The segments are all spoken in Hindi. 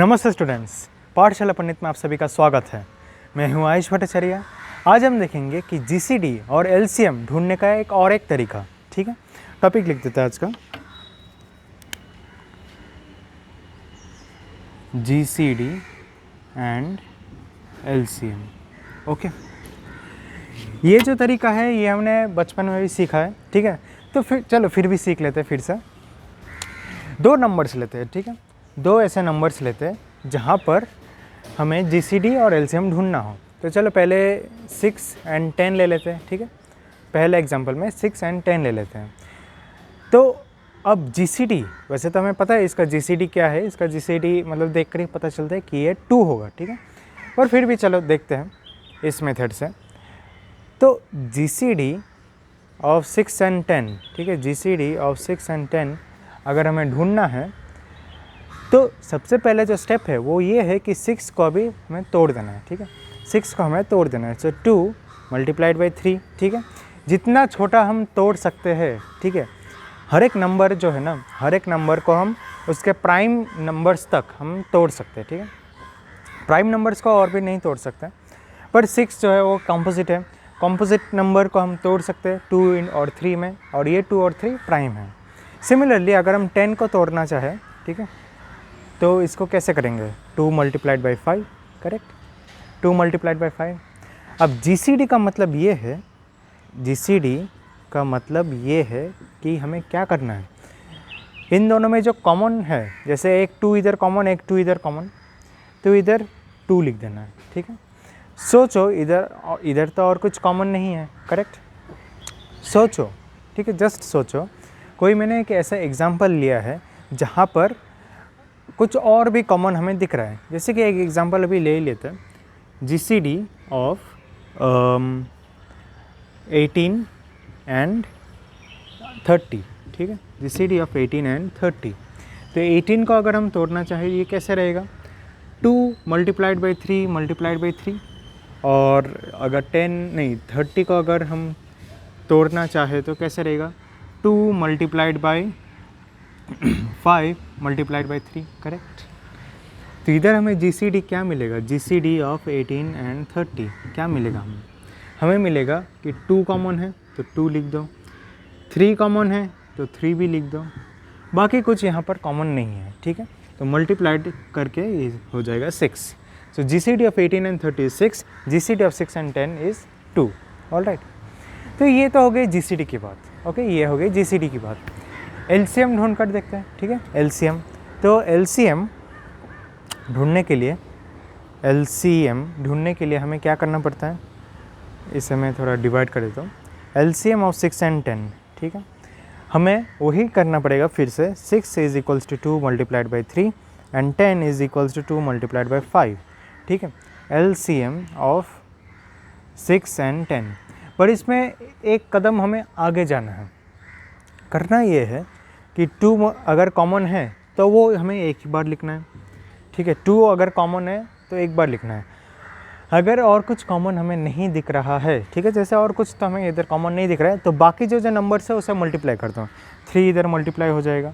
नमस्ते स्टूडेंट्स, पाठशाला पंडित में आप सभी का स्वागत है। मैं हूं आयुष भट्टाचार्य। आज हम देखेंगे कि जीसीडी और एलसीएम ढूंढने का एक तरीका। ठीक है, टॉपिक लिख देते हैं आज का, जीसीडी एंड एलसीएम। ओके, ये जो तरीका है ये हमने बचपन में भी सीखा है। ठीक है, तो फिर भी सीख लेते हैं फिर से। दो नंबर्स लेते हैं, ठीक है, दो ऐसे नंबर्स लेते हैं जहाँ पर हमें जीसीडी और एलसीएम ढूंढना हो। तो चलो पहले 6 और 10 ले लेते हैं। ठीक है, पहले एग्जांपल में 6 और 10 ले लेते हैं। तो अब जीसीडी, वैसे तो हमें पता है इसका जीसीडी क्या है। इसका जीसीडी मतलब देख कर ही पता चलता है कि ये 2 होगा। ठीक है, पर फिर भी चलो देखते हैं इस मेथड से। तो जीसीडी ऑफ 6 और 10, ठीक है, जीसीडी ऑफ 6 और 10 अगर हमें ढूंढना है तो सबसे पहले जो स्टेप है वो ये है कि 6 को अभी हमें तोड़ देना है। ठीक है, 6 को हमें तोड़ देना है। सो 2 मल्टीप्लाइड बाई 3। ठीक है, जितना छोटा हम तोड़ सकते हैं। ठीक है, हर एक नंबर जो है ना, हर एक नंबर को हम उसके प्राइम नंबर्स तक हम तोड़ सकते हैं। ठीक है, प्राइम नंबर्स को और भी नहीं तोड़ सकते, पर 6 जो है वो कॉम्पोजिट है। कॉम्पोजिट नंबर को हम तोड़ सकते हैं 2 और 3 में, और ये 2 और 3 प्राइम है। सिमिलरली अगर हम 10 को तोड़ना चाहें, ठीक है, तो इसको कैसे करेंगे? 2 multiplied by 5, correct, 2 multiplied by 5। अब जीसीडी का मतलब ये है, जीसीडी का मतलब ये है कि हमें क्या करना है, इन दोनों में जो कॉमन है, जैसे एक 2 इधर कॉमन, एक 2 इधर कॉमन, तो इधर 2 लिख देना है। ठीक है, सोचो इधर तो और कुछ कॉमन नहीं है, करेक्ट, सोचो। ठीक है, जस्ट सोचो। कोई मैंने एक ऐसा एग्जांपल लिया है जहाँ पर कुछ और भी कॉमन हमें दिख रहा है। जैसे कि एक एग्जांपल अभी ले लेते हैं, जीसीडी ऑफ 18 एंड 30। ठीक है, जीसीडी ऑफ 18 एंड 30। तो 18 को अगर हम तोड़ना चाहें ये कैसे रहेगा? 2 मल्टीप्लाइड बाई 3 मल्टीप्लाइड बाई 3। और अगर 30 को अगर हम तोड़ना चाहे तो कैसे रहेगा? 2 multiplied by 5 multiplied by 3, correct. तो इधर हमें जीसीडी क्या मिलेगा? जीसीडी ऑफ 18 एंड 30 क्या मिलेगा हमें मिलेगा कि 2 कॉमन है तो 2 लिख दो, 3 कॉमन है तो 3 भी लिख दो, बाकी कुछ यहाँ पर कॉमन नहीं है। ठीक है, तो मल्टीप्लाइड करके ये हो जाएगा 6। So GCD of 18 and 30 is 6, GCD of 6 and 10 is 2। Alright, तो ये तो हो गई जीसीडी की बात। ओके, ये हो गई जीसीडी की बात। एलसीएम ढूंढ कर देखते हैं। ठीक है, एलसीएम, तो एलसीएम ढूंढने के लिए हमें क्या करना पड़ता है? इसे मैं थोड़ा डिवाइड कर देता हूँ। एलसीएम ऑफ 6 एंड 10, ठीक है, हमें वही करना पड़ेगा फिर से। 6 is equals to 2 multiplied by 3 and 10 is equals to 2 multiplied by 5। ठीक है, एलसीएम ऑफ 6 एंड 10। पर इसमें एक कदम हमें आगे जाना है। करना ये है कि 2 अगर कॉमन है तो वो हमें एक ही बार लिखना है। ठीक है, 2 अगर कॉमन है तो एक बार लिखना है। अगर और कुछ कॉमन हमें नहीं दिख रहा है, ठीक है, जैसे और कुछ तो हमें इधर कॉमन नहीं दिख रहा है, तो बाकी जो नंबर्स है उसे मल्टीप्लाई करता हूँ। 3 इधर मल्टीप्लाई हो जाएगा,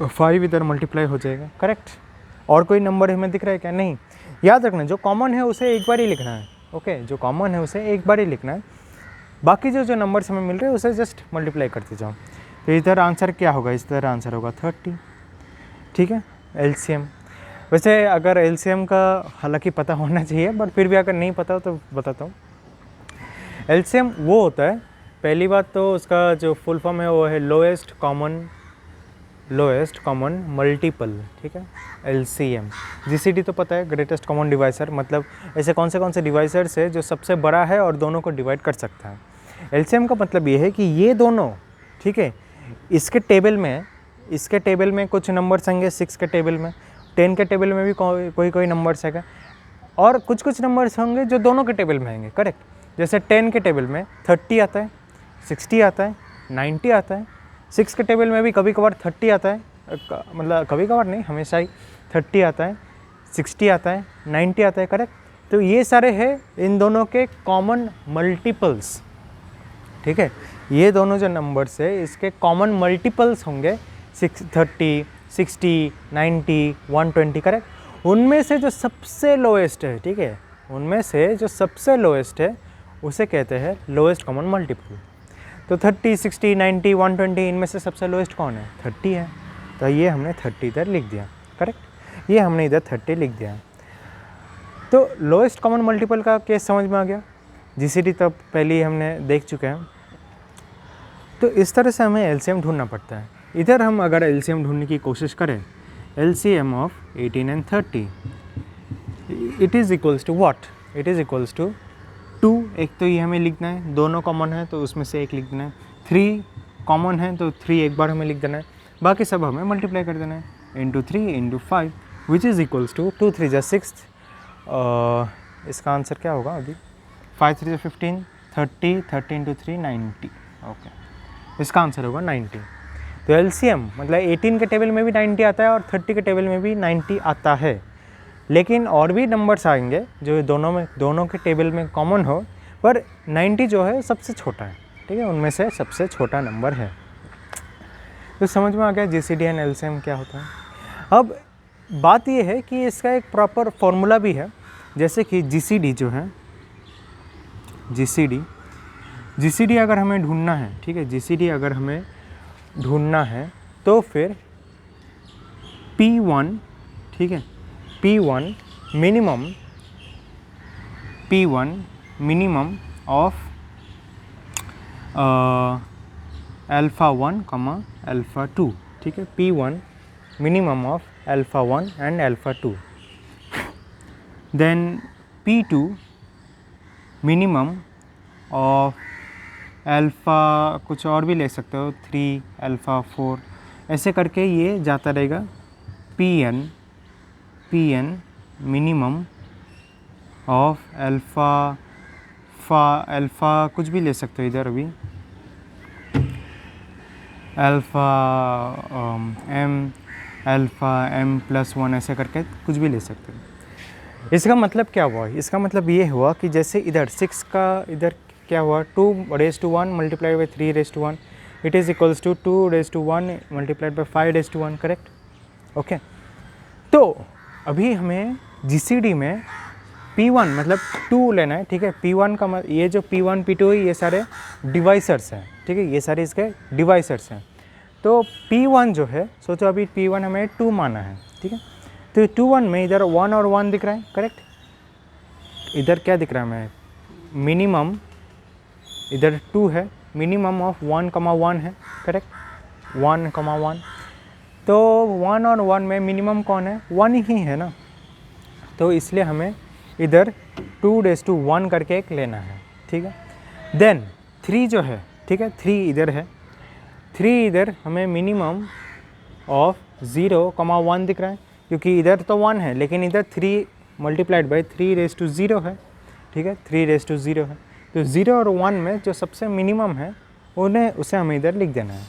5 इधर मल्टीप्लाई हो जाएगा, करेक्ट। और कोई नंबर हमें दिख रहा है क्या? नहीं। याद रखना, जो कॉमन है उसे एक बार ही लिखना है। ओके, जो कॉमन है उसे एक बार ही लिखना है, बाकी जो नंबर्स हमें मिल रहे हैं उसे जस्ट मल्टीप्लाई करते जाओ। तो इधर आंसर क्या होगा? इस तरह आंसर होगा 30। ठीक है, एलसीएम। वैसे अगर एलसीएम का हालांकि पता होना चाहिए, बट फिर भी अगर नहीं पता हो तो बताता हूँ। एलसीएम वो होता है, पहली बात तो उसका जो फुल फॉर्म है वो है लोएस्ट कॉमन मल्टीपल। ठीक है, एलसीएम। जीसीडी तो पता है, ग्रेटेस्ट कॉमन डिवाइसर, मतलब ऐसे कौन से डिवाइसर्स है जो सबसे बड़ा है और दोनों को डिवाइड कर सकता है। एलसीएम का मतलब ये है कि ये दोनों, ठीक है, इसके टेबल में कुछ नंबर्स होंगे, 6 के टेबल में, 10 के टेबल में भी कोई नंबर्स है, और कुछ नंबर्स होंगे जो दोनों के टेबल में आएंगे, करेक्ट। जैसे 10 के टेबल में 30 आता है, 60 आता है, 90 आता है। 6 के टेबल में भी कभी कभार 30 आता है, मतलब कभी कभार नहीं, हमेशा ही 30 आता है, 60 आता है, 90 आता है, करेक्ट। तो ये सारे हैं इन दोनों के कॉमन मल्टीपल्स। ठीक है, ये दोनों जो नंबर्स है इसके कॉमन मल्टीपल्स होंगे 30, 60, 90, 120 करेक्ट। उनमें से जो सबसे लोएस्ट है, ठीक है, उनमें से जो सबसे लोएस्ट है उसे कहते हैं लोएस्ट कॉमन मल्टीपल। तो 30, 60, 90, 120 इनमें से सबसे लोएस्ट कौन है? 30 है। तो ये हमने 30 इधर लिख दिया, करेक्ट, ये हमने इधर 30 लिख दिया। तो लोएस्ट कॉमन मल्टीपल का केस समझ में आ गया। जीसीडी तो पहले ही हमने देख चुके हैं। तो इस तरह से हमें एलसीएम ढूंढना पड़ता है। इधर हम अगर एलसीएम ढूंढने की कोशिश करें, LCM of 18 and 30, it is equals to what? It is equals to 2, एक तो ये हमें लिखना है, दोनों कॉमन है तो उसमें से एक लिख देना है, 3 कॉमन है तो 3 एक बार हमें लिख देना है, बाकी सब हमें मल्टीप्लाई कर देना है, into 3 into 5 which is equals to 2 3 जा 6। इसका आंसर क्या होगा अभी? 5 3 जा 15, 30, 30 इंटू 3 90। ओके, इसका आंसर होगा 90। तो एलसीएम मतलब 18 के टेबल में भी 90 आता है और 30 के टेबल में भी 90 आता है, लेकिन और भी नंबर्स आएंगे जो दोनों के टेबल में कॉमन हो, पर 90 जो है सबसे छोटा है, ठीक है, उनमें से सबसे छोटा नंबर है। तो समझ में आ गया जीसीडी एंड एलसीएम क्या होता है। अब बात ये है कि इसका एक प्रॉपर फॉर्मूला भी है, जैसे कि जीसीडी जो है, जीसीडी अगर हमें ढूंढना है, ठीक है, जीसीडी अगर हमें ढूंढना है तो फिर P1, ठीक है, P1 मिनिमम ऑफ अल्फ़ा 1 कमा अल्फ़ा 2, ठीक है, P1 minimum of alpha 1 and alpha 2, then P2 minimum of alpha कुछ और भी ले सकते हो, 3 अल्फ़ा 4, ऐसे करके ये जाता रहेगा। Pn मिनिमम ऑफ अल्फ़ा कुछ भी ले सकते हो इधर, अभी अल्फ़ा m प्लस 1 ऐसे करके कुछ भी ले सकते हो। इसका मतलब क्या हुआ? इसका मतलब ये हुआ कि जैसे इधर 6 का इधर क्या हुआ, 2⁻1 multiplied by 3⁻1, it is equals to 2⁻1 multiplied by 5⁻1, correct. Okay, तो अभी हमें जीसीडी में P1 मतलब 2 लेना है, ठीक है। P1 का ये जो P1 P2 है ये सारे डिवाइसर्स हैं, ठीक है, ये सारे इसके डिवाइसर्स हैं। तो P1 जो है, सोचो अभी P1 हमें 2 माना है, ठीक है, तो 2 1 में इधर 1 और 1 दिख रहा है, करेक्ट। इधर क्या दिख रहा है हमें? मिनिमम इधर 2 है, मिनिमम ऑफ 1,1 है, करेक्ट, 1,1। तो 1 और 1 में मिनिमम कौन है? 1 ही है ना, तो इसलिए हमें इधर 2⁻1 करके एक लेना है, ठीक है। देन 3 जो है, ठीक है, 3 इधर है, 3 इधर हमें मिनिमम ऑफ 0,1 दिख रहा है, क्योंकि इधर तो 1 है लेकिन इधर 3 मल्टीप्लाइड बाई 3⁻0 है, ठीक है, 3⁻0 है। तो 0 और 1 में जो सबसे मिनिमम है उसे हमें इधर लिख देना है।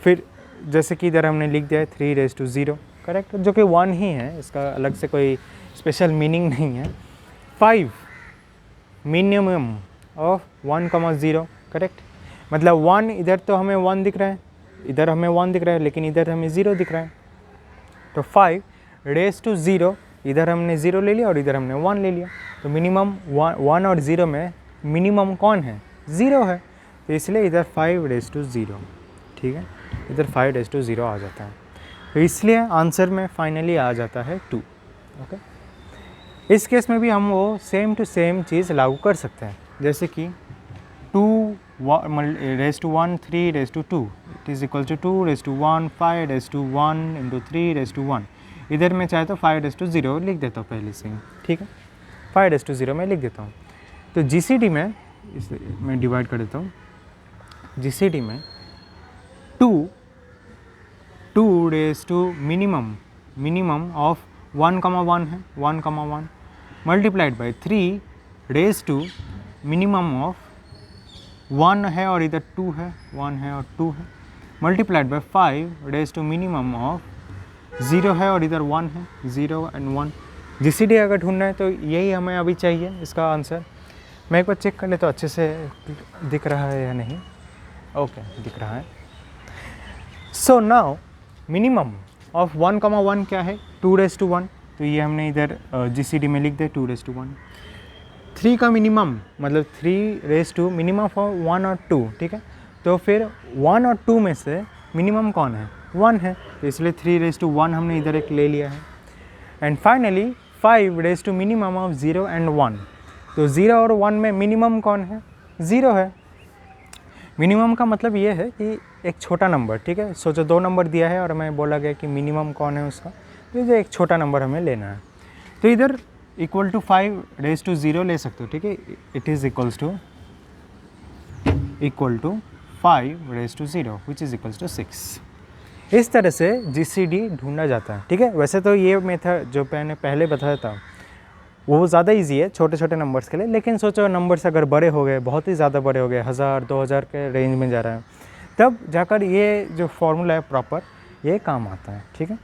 फिर जैसे कि इधर हमने लिख दिया है 3⁻0, करेक्ट, जो कि 1 ही है, इसका अलग से कोई स्पेशल मीनिंग नहीं है। 5 मिनिमम ऑफ 1,0, करेक्ट, मतलब 1 इधर तो हमें 1 दिख रहा है, इधर हमें 1 दिख रहा है, लेकिन इधर हमें 0 दिख रहा है। तो 5⁻0, इधर हमने 0 ले लिया और इधर हमने 1 ले लिया, तो मिनिमम 1 और 0 में मिनिमम कौन है? 0 है, तो इसलिए इधर 5⁻0, ठीक है, इधर 5⁻0 आ जाता है। तो इसलिए आंसर में फाइनली आ जाता है 2। ओके, इस केस में भी हम वो सेम टू सेम चीज़ लागू कर सकते हैं, जैसे कि 2⁻1 3⁻2 it is equal to 2⁻1 5⁻1 into 3⁻1। इधर मैं चाहे तो 5⁻0 लिख देता हूँ पहले से ही, ठीक है, 5⁻0 में लिख देता हूँ। तो जीसीडी में इसे मैं डिवाइड कर देता हूँ। जीसीडी में 2 मिनिमम ऑफ 1,1 है, 1,1 मल्टीप्लाइड बाई 3⁻2 मिनिमम ऑफ 1 है और इधर 2 है, 1 है और 2 है, मल्टीप्लाइड बाई 5⁻2 मिनिमम ऑफ 0 है और इधर 1 है, 0 एंड 1। जीसीडी अगर ढूंढना है तो यही हमें अभी चाहिए इसका आंसर। मैं एक बार चेक कर ले तो अच्छे से दिख रहा है या नहीं। ओके, दिख रहा है। सो नाउ मिनिमम ऑफ 1,1 क्या है 2^1, तो ये हमने इधर GCD में लिख दिया 2^1। 3 का मिनिमम मतलब 3 मिनिमम ऑफ 1 और 2, ठीक है। तो फिर 1 और 2 में से मिनिमम कौन है 1 है, तो इसलिए 3^1 हमने इधर एक ले लिया है। And finally 5 minimum of 0 and 1, तो 0 और 1 में मिनिमम कौन है 0 है। मिनिमम का मतलब ये है कि एक छोटा नंबर, ठीक है। सोचो 2 नंबर दिया है और हमें बोला गया कि मिनिमम कौन है उसका, तो ये एक छोटा नंबर हमें लेना है। तो इधर इक्वल टू 5^0 ले सकते हो, ठीक है। It is equal to 5^0 which is equals to 6। इस तरह से GCD ढूंढा जाता है, ठीक है। वैसे तो ये मेथड जो मैंने पहले बताया था वो ज़्यादा इजी है छोटे छोटे नंबर्स के लिए, लेकिन सोचो नंबर्स अगर बड़े हो गए, बहुत ही ज़्यादा बड़े हो गए, 1000 2000 के रेंज में जा रहा है, तब जाकर ये जो फॉर्मूला है प्रॉपर ये काम आता है, ठीक है।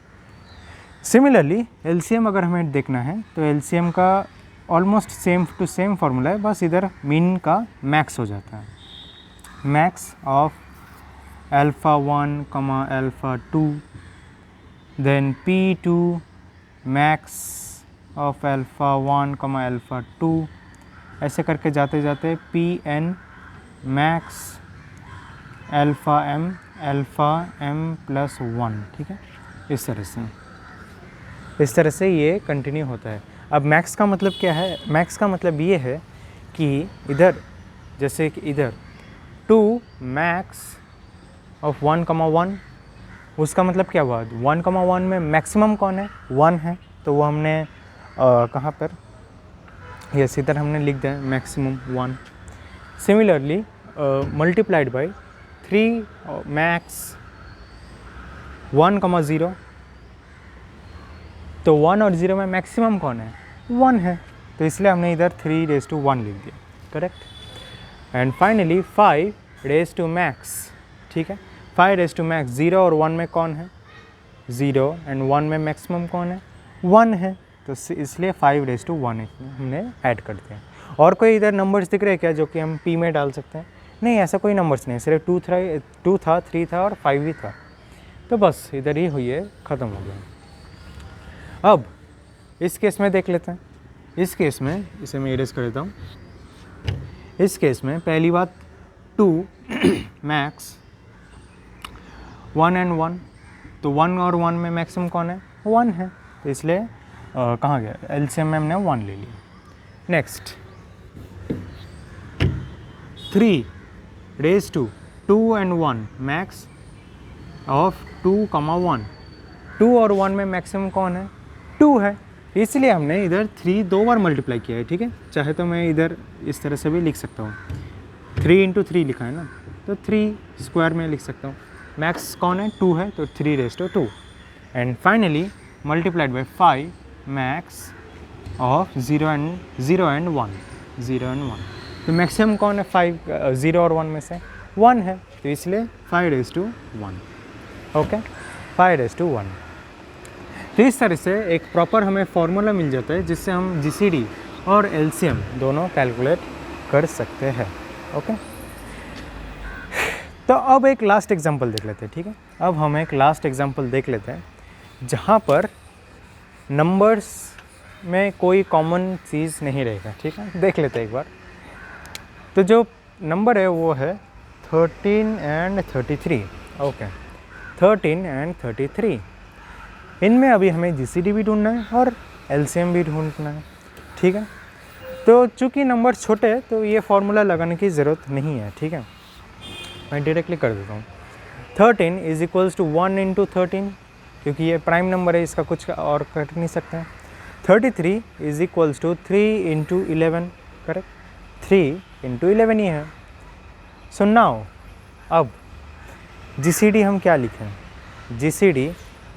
सिमिलरली LCM अगर हमें देखना है तो LCM का almost same to same formula है, बस इधर मीन का मैक्स हो जाता है। Max of α1, α2, then P2 max of α1, α2, ऐसे करके जाते जाते Pn मैक्स αm + 1, ठीक है। इस तरह से ये कंटिन्यू होता है। अब मैक्स का मतलब क्या है, मैक्स का मतलब ये है कि इधर जैसे कि इधर 2 मैक्स ऑफ 1,1, उसका मतलब क्या हुआ 1,1 में मैक्सिमम कौन है 1 है, तो वो हमने कहाँ पर यस इधर हमने लिख दिया maximum 1। Similarly multiplied by 3 max 1,0, तो 1 और 0 में मैक्सिमम कौन है 1 है, तो इसलिए हमने इधर 3^1 लिख दिया, करेक्ट। एंड फाइनली 5 मैक्स, ठीक है। 5 मैक्स 0 और 1 में कौन है 0 एंड 1 में मैक्सिमम कौन है 1 है, तो इसलिए 5^1 हमने ऐड कर दिया। और कोई इधर नंबर्स दिख रहे हैं क्या जो कि हम P में डाल सकते हैं? नहीं, ऐसा कोई नंबर्स नहीं, सिर्फ 2 था 3 था और 5 भी था, तो बस इधर ही हुई है, ख़त्म हो गया। अब इस केस में देख लेते हैं। इस केस में इसे मैं इरेज कर देता हूँ। इस केस में पहली बात 2 मैक्स 1 एंड 1, तो 1 और 1 में मैक्सिमम कौन है 1 है, तो इसलिए कहाँ गया LCM में हमने 1 ले लिया। नेक्स्ट 3^2 एंड 1 मैक्स ऑफ 2,1, 2 और 1 में मैक्सिमम कौन है 2 है, इसलिए हमने इधर 3 2 बार मल्टीप्लाई किया है, ठीक है। चाहे तो मैं इधर इस तरह से भी लिख सकता हूँ, 3 × 3 लिखा है ना, तो 3 स्क्वायर में लिख सकता हूँ। मैक्स कौन है 2 है, तो 3^2 and finally multiplied by 5 max of 0 and 1, तो मैक्सिमम कौन है 0 और 1 में से 1 है, तो इसलिए 5^1, ओके 5^1। तो इस तरह से एक प्रॉपर हमें फार्मूला मिल जाता है जिससे हम GCD और LCM दोनों कैलकुलेट कर सकते हैं, ओके। तो अब एक लास्ट एग्जांपल देख लेते हैं, ठीक है। अब हम एक लास्ट एग्जांपल देख लेते हैं जहाँ पर नंबर्स में कोई कॉमन चीज़ नहीं रहेगा, ठीक है। देख लेते हैं एक बार। तो जो नंबर है वो है 13 एंड 33, ओके 13 एंड 33। इनमें अभी हमें GCD भी ढूंढना है और LCM भी ढूंढना है, ठीक है। तो चूँकि नंबर छोटे हैं तो ये फार्मूला लगाने की ज़रूरत नहीं है, ठीक है। मैं डायरेक्टली कर देता हूँ। 13 इज़ इक्वल्स टू 1 × 13, क्योंकि ये प्राइम नंबर है, इसका कुछ और कर नहीं सकते हैं। 33 इज़ इक्वल्स टू 3 × 11, करेक्ट, 3 × 11 ही है। सो नाउ अब GCD हम क्या लिखें, GCD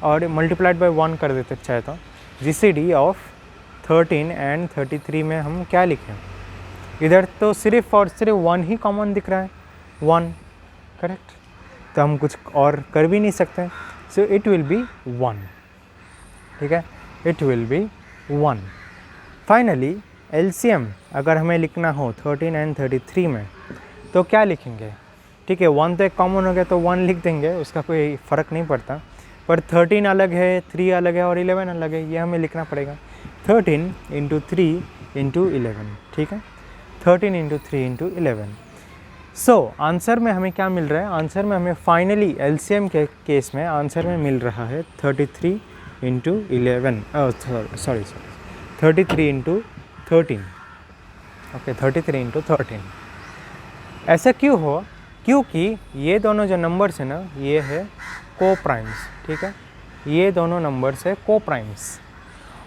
और मल्टीप्लाइड बाय 1 कर देते चाहे तो। GCD ऑफ 13 एंड 33 में हम क्या लिखें, इधर तो सिर्फ और सिर्फ 1 ही कॉमन दिख रहा है 1, करेक्ट, तो हम कुछ और कर भी नहीं सकते, सो इट विल बी 1, ठीक है, it will be 1। Finally LCM अगर हमें लिखना हो 13 एंड 33 में तो क्या लिखेंगे, ठीक है, 1 तो एक कॉमन हो गया तो 1 लिख देंगे, उसका कोई फ़र्क नहीं पड़ता। पर 13 अलग है, 3 अलग है और 11 अलग है, ये हमें लिखना पड़ेगा। 13 इंटू 3 इंटू 11, ठीक है, 13 इंटू 3 इंटू 11। सो आंसर में हमें क्या मिल रहा है, आंसर में हमें फाइनली एलसीएम के केस में आंसर में मिल रहा है 33 into 11, sorry 33 into 13, okay 33 into 13। ऐसा क्यों हुआ, क्योंकि ये दोनों जो नंबर्स हैं ना, ये है को प्राइम्स, ठीक है, ये दोनों नंबर्स है को प्राइम्स।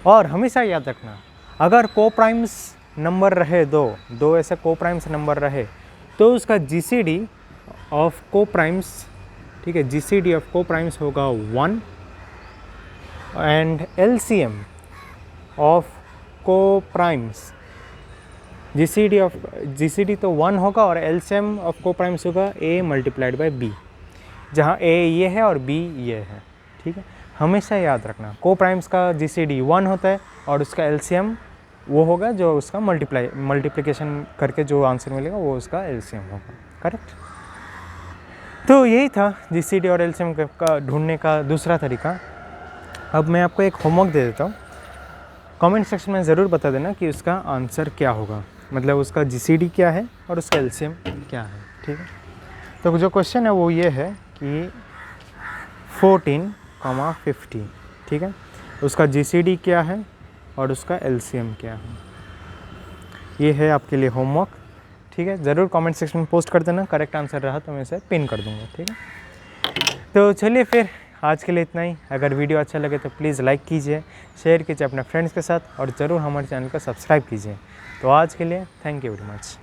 और हमेशा याद रखना, अगर को प्राइम्स नंबर रहे दो ऐसे को प्राइम्स नंबर रहे तो उसका जीसीडी ऑफ को प्राइम्स, ठीक है, जीसीडी ऑफ को प्राइम्स होगा 1 एंड एलसीएम ऑफ को प्राइम्स, जीसीडी तो 1 होगा और एलसीएम ऑफ को प्राइम्स होगा a मल्टीप्लाइड बाय b, जहाँ a ये है और b ये है, ठीक है। हमेशा याद रखना को प्राइम्स का जीसीडी 1 होता है और उसका एलसीएम वो होगा जो उसका मल्टीप्लिकेशन करके जो आंसर मिलेगा वो उसका एलसीएम होगा, करेक्ट। तो यही था जीसीडी और एलसीएम का ढूंढने का दूसरा तरीका। अब मैं आपको एक होमवर्क दे देता हूँ, कमेंट सेक्शन में ज़रूर बता देना कि उसका आंसर क्या होगा, मतलब उसका जीसीडी क्या है और उसका एलसीएम क्या है, ठीक है। तो जो क्वेश्चन है वो ये है कि 14,50, ठीक है, उसका जीसीडी क्या है और उसका एलसीएम क्या है। ये है आपके लिए होमवर्क, ठीक है। ज़रूर कमेंट सेक्शन में पोस्ट कर देना, करेक्ट आंसर रहा तो मैं इसे पिन कर दूंगा, ठीक है। तो चलिए फिर आज के लिए इतना ही। अगर वीडियो अच्छा लगे तो प्लीज़ लाइक कीजिए, शेयर कीजिए अपने फ्रेंड्स के साथ और ज़रूर हमारे चैनल को सब्सक्राइब कीजिए। तो आज के लिए थैंक यू वेरी मच।